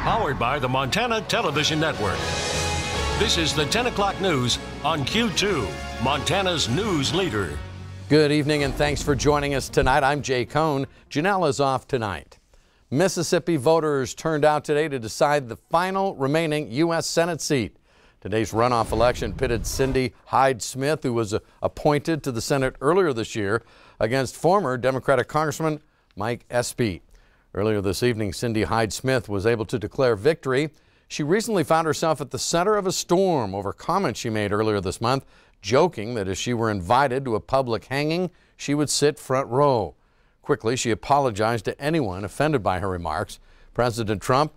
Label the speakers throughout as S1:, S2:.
S1: Powered by the Montana Television Network. This is the 10 o'clock news on Q2, Montana's news leader.
S2: Good evening and thanks for joining us tonight. I'm Jay Kohn. Janelle is off tonight. Mississippi voters turned out today to decide the final remaining U.S. Senate seat. Today's runoff election pitted Cindy Hyde-Smith, who was appointed to the Senate earlier this year, against former Democratic Congressman Mike Espy. Earlier this evening, Cindy Hyde-Smith was able to declare victory. She recently found herself at the center of a storm over comments she made earlier this month, joking that if she were invited to a public hanging, she would sit front row. Quickly, she apologized to anyone offended by her remarks. President Trump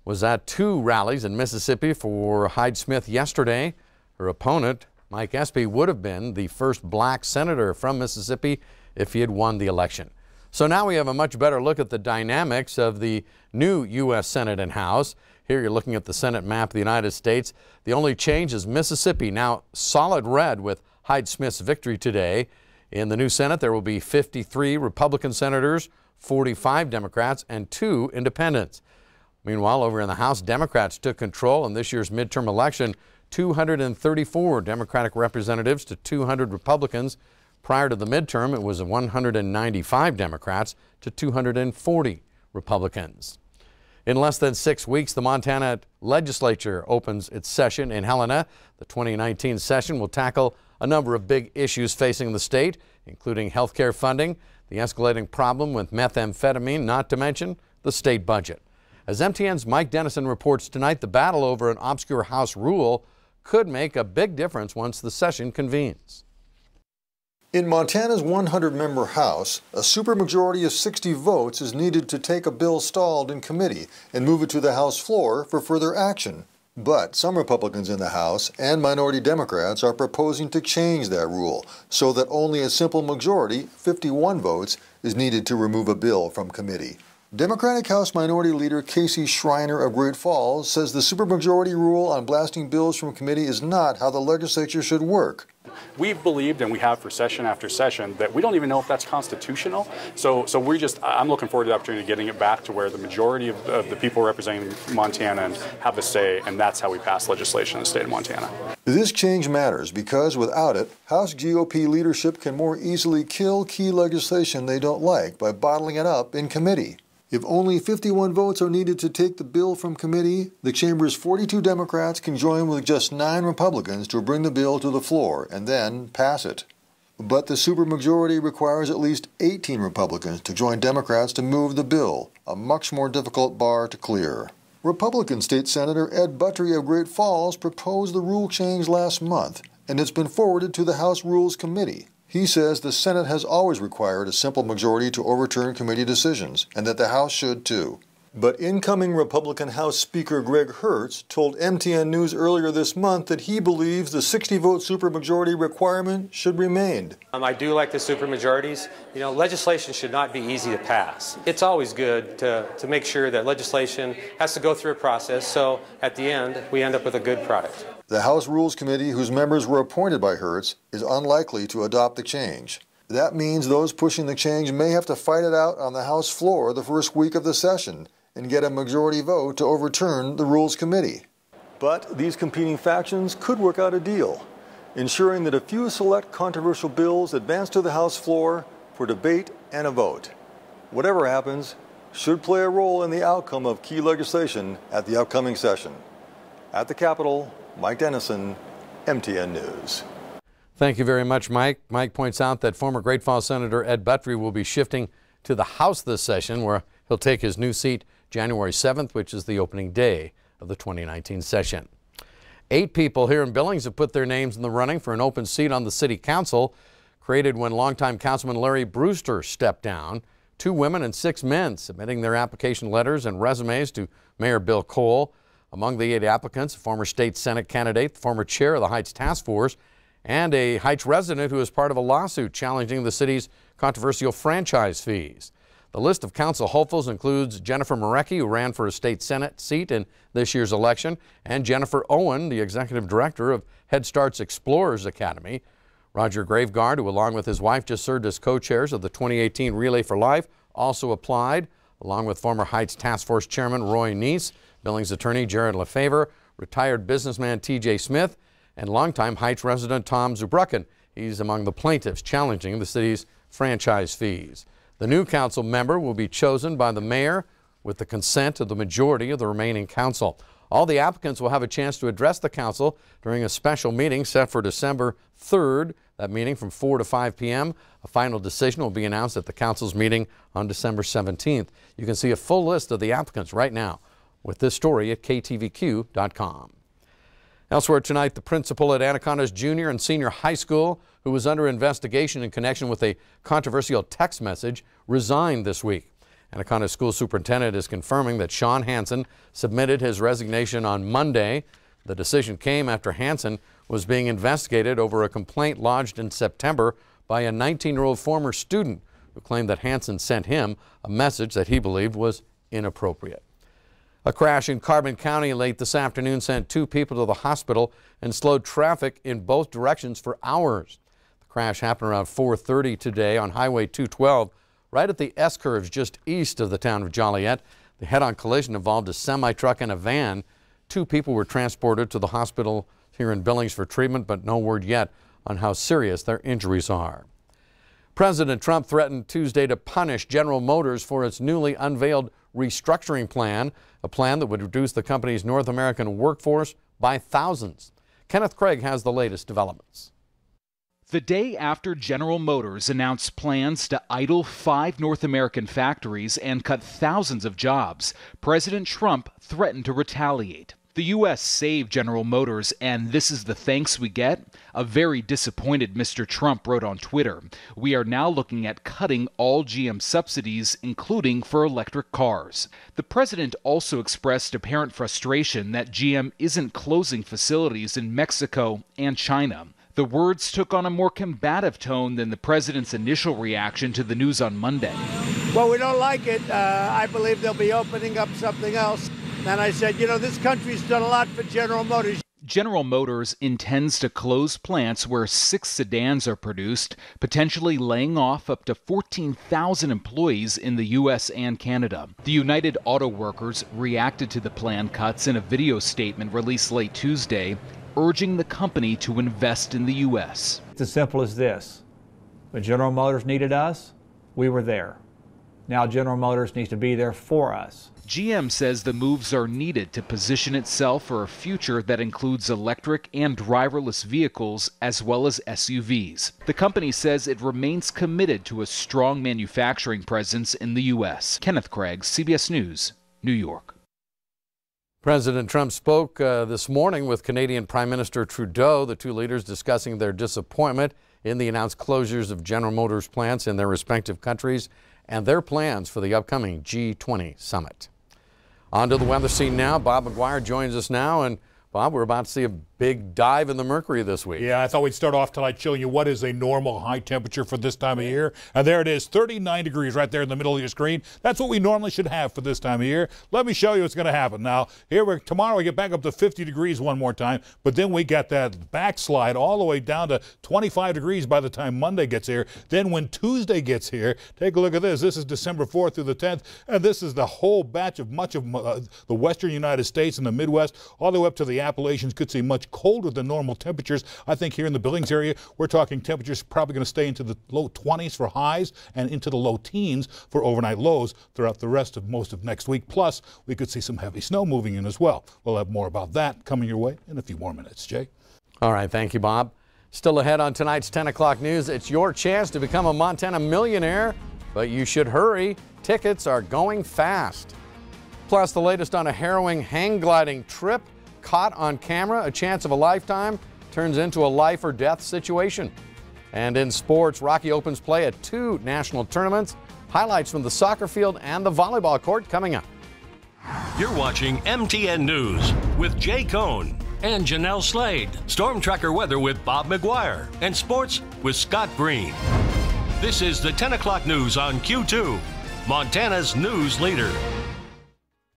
S2: was at 2 rallies in Mississippi for Hyde-Smith yesterday. Her opponent, Mike Espy, would have been the first black senator from Mississippi if he had won the election. So now we have a much better look at the dynamics of the new U.S. Senate and House. Here you're looking at the Senate map of the United States. The only change is Mississippi, now solid red with Hyde-Smith's victory today. In the new Senate, there will be 53 Republican senators, 45 Democrats, and 2 independents. Meanwhile, over in the House, Democrats took control in this year's midterm election, 234 Democratic representatives to 200 Republicans. Prior to the midterm, it was 195 Democrats to 240 Republicans. In less than 6 weeks, the Montana legislature opens its session in Helena. The 2019 session will tackle a number of big issues facing the state, including health care funding, the escalating problem with methamphetamine, not to mention the state budget. As MTN's Mike Dennison reports tonight, the battle over an obscure House rule could make a big difference once the session convenes.
S3: In Montana's 100-member House, a supermajority of 60 votes is needed to take a bill stalled in committee and move it to the House floor for further action. But some Republicans in the House and minority Democrats are proposing to change that rule so that only a simple majority, 51 votes, is needed to remove a bill from committee. Democratic House Minority Leader Casey Schreiner of Great Falls says the supermajority rule on blasting bills from committee is not how the legislature should work.
S4: We've believed, and we have for session after session, that we don't even know if that's constitutional. So I'm looking forward to the opportunity of getting it back to where the majority of the people representing Montana have a say, and that's how we pass legislation in the state of Montana.
S3: This change matters because without it, House GOP leadership can more easily kill key legislation they don't like by bottling it up in committee. If only 51 votes are needed to take the bill from committee, the chamber's 42 Democrats can join with just 9 Republicans to bring the bill to the floor and then pass it. But the supermajority requires at least 18 Republicans to join Democrats to move the bill, a much more difficult bar to clear. Republican State Senator Ed Buttrey of Great Falls proposed the rule change last month, and it's been forwarded to the House Rules Committee. He says the Senate has always required a simple majority to overturn committee decisions, and that the House should too. But incoming Republican House Speaker Greg Hertz told MTN News earlier this month that he believes the 60-vote supermajority requirement should remain.
S5: I do like the supermajorities. You know, legislation should not be easy to pass. It's always good to make sure that legislation has to go through a process, so at the end, we end up with a good product.
S3: The House Rules Committee, whose members were appointed by Hertz, is unlikely to adopt the change. That means those pushing the change may have to fight it out on the House floor the first week of the session and get a majority vote to overturn the Rules Committee. But these competing factions could work out a deal, ensuring that a few select controversial bills advance to the House floor for debate and a vote. Whatever happens, should play a role in the outcome of key legislation at the upcoming session. At the Capitol, Mike Dennison, MTN News.
S2: Thank you very much, Mike. Mike points out that former Great Falls Senator Ed Buttrey will be shifting to the House this session, where he'll take his new seat January 7th, which is the opening day of the 2019 session. 8 people here in Billings have put their names in the running for an open seat on the City Council, created when longtime Councilman Larry Brewster stepped down. 2 women and 6 men submitting their application letters and resumes to Mayor Bill Cole. Among the 8 applicants, a former state Senate candidate, the former chair of the Heights Task Force, and a Heights resident who is part of a lawsuit challenging the city's controversial franchise fees. The list of council hopefuls includes Jennifer Marecki, who ran for a state Senate seat in this year's election, and Jennifer Owen, the executive director of Head Start's Explorers Academy. Roger Graveguard, who along with his wife just served as co-chairs of the 2018 Relay for Life, also applied, along with former Heights Task Force Chairman Roy Neese, Billings attorney Jared Lefevre, retired businessman T.J. Smith, and longtime Heights resident Tom Zubrucken. He's among the plaintiffs challenging the city's franchise fees. The new council member will be chosen by the mayor with the consent of the majority of the remaining council. All the applicants will have a chance to address the council during a special meeting set for December 3rd. That meeting from 4 to 5 p.m. A final decision will be announced at the council's meeting on December 17th. You can see a full list of the applicants right now with this story at ktvq.com. Elsewhere tonight, the principal at Anaconda's junior and senior high school, who was under investigation in connection with a controversial text message, resigned this week. Anaconda School Superintendent is confirming that Sean Hansen submitted his resignation on Monday. The decision came after Hansen was being investigated over a complaint lodged in September by a 19-year-old former student who claimed that Hansen sent him a message that he believed was inappropriate. A crash in Carbon County late this afternoon sent 2 people to the hospital and slowed traffic in both directions for hours. The crash happened around 4:30 today on Highway 212, right at the S-curves just east of the town of Joliet. The head-on collision involved a semi-truck and a van. 2 people were transported to the hospital here in Billings for treatment, but no word yet on how serious their injuries are. President Trump threatened Tuesday to punish General Motors for its newly unveiled restructuring plan, a plan that would reduce the company's North American workforce by thousands. Kenneth Craig has the latest developments.
S6: The day after General Motors announced plans to idle 5 North American factories and cut thousands of jobs, President Trump threatened to retaliate. The U.S. saved General Motors, and this is the thanks we get? A very disappointed Mr. Trump wrote on Twitter. We are now looking at cutting all GM subsidies, including for electric cars. The president also expressed apparent frustration that GM isn't closing facilities in Mexico and China. The words took on a more combative tone than the president's initial reaction to the news on Monday.
S7: Well, we don't like it. I believe they'll be opening up something else. And I said, you know, this country's done a lot for General Motors.
S6: General Motors intends to close plants where 6 sedans are produced, potentially laying off up to 14,000 employees in the U.S. and Canada. The United Auto Workers reacted to the planned cuts in a video statement released late Tuesday, urging the company to invest in the U.S.
S8: It's as simple as this. When General Motors needed us, we were there. Now General Motors needs to be there for us.
S6: GM says the moves are needed to position itself for a future that includes electric and driverless vehicles as well as SUVs. The company says it remains committed to a strong manufacturing presence in the U.S. Kenneth Craig, CBS News, New York.
S2: President Trump spoke this morning with Canadian Prime Minister Trudeau, the 2 leaders discussing their disappointment in the announced closures of General Motors plants in their respective countries and their plans for the upcoming G20 summit. On to the weather scene now. Bob McGuire joins us now. And Bob, we're about to see a big dive in the mercury this week.
S9: Yeah, I thought we'd start off tonight showing you what is a normal high temperature for this time of year. And there it is, 39 degrees right there in the middle of your screen. That's what we normally should have for this time of year. Let me show you what's going to happen. Now, tomorrow we get back up to 50 degrees one more time, but then we got that backslide all the way down to 25 degrees by the time Monday gets here. Then when Tuesday gets here, take a look at this. This is December 4th through the 10th, and this is the whole batch of much of the western United States and the Midwest, all the way up to the Appalachians. Could see much colder than normal temperatures. I think here in the Billings area, we're talking temperatures probably going to stay into the low 20s for highs and into the low teens for overnight lows throughout the rest of most of next week. Plus, we could see some heavy snow moving in as well. We'll have more about that coming your way in a few more minutes. Jay?
S2: All right, thank you, Bob. Still ahead on tonight's 10 o'clock news, it's your chance to become a Montana millionaire, but you should hurry. Tickets are going fast. Plus, the latest on a harrowing hang gliding trip. Caught on camera, a chance of a lifetime turns into a life or death situation. And in sports, Rocky opens play at 2 national tournaments. Highlights from the soccer field and the volleyball court coming up.
S1: You're watching MTN News with Jay Kohn and Janelle Slade. Storm Tracker weather with Bob McGuire. And sports with Scott Green. This is the 10 o'clock news on Q2, Montana's news leader.